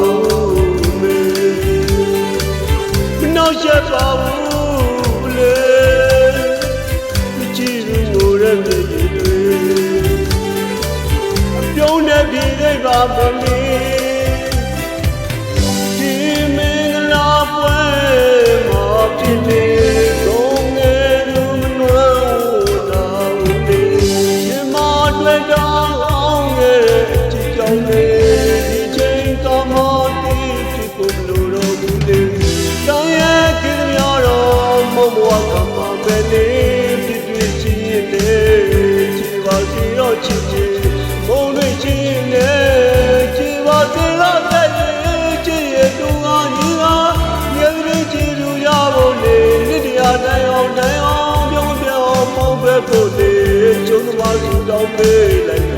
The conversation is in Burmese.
ဘူးမေမနှောက်ရက်ပါဘူးလေမကြည့်လို့ရတဲ့မြေတွေအပြုံးနဲ့ပြည်သိပါမလေးဒီမင်္ဂလာပွဲမှာဖြစ်နေလုံးငယ်လူမနှွမ်းတာဘူးလေရှင်မတွေ့တော့အောင်ရဲ့ကြည်ကြောင်လေဒီချိန်ကမှတီးဖြစ်ကိုလိုတော့ဘူးလေတောင်းရဲ့ကြည်များတော့မဘွားကမှပဲလေဖြစ်တွေ့ချင်ရဲ့ကြည်ပါစီတော့ချစ်ချင်ဘုံတွေချင်နေကြည်ပါစီတော့တဲ့ချစ်ရဲ့တူငါကြီးကမြေကြီးချစ်လူရဖို့လေနှစ်တရားတိုင်အောင်ပြုံးပြောင်းမုန်းပဲဖို့လေကျုံးသွားစုတောင်းပေးလိုက်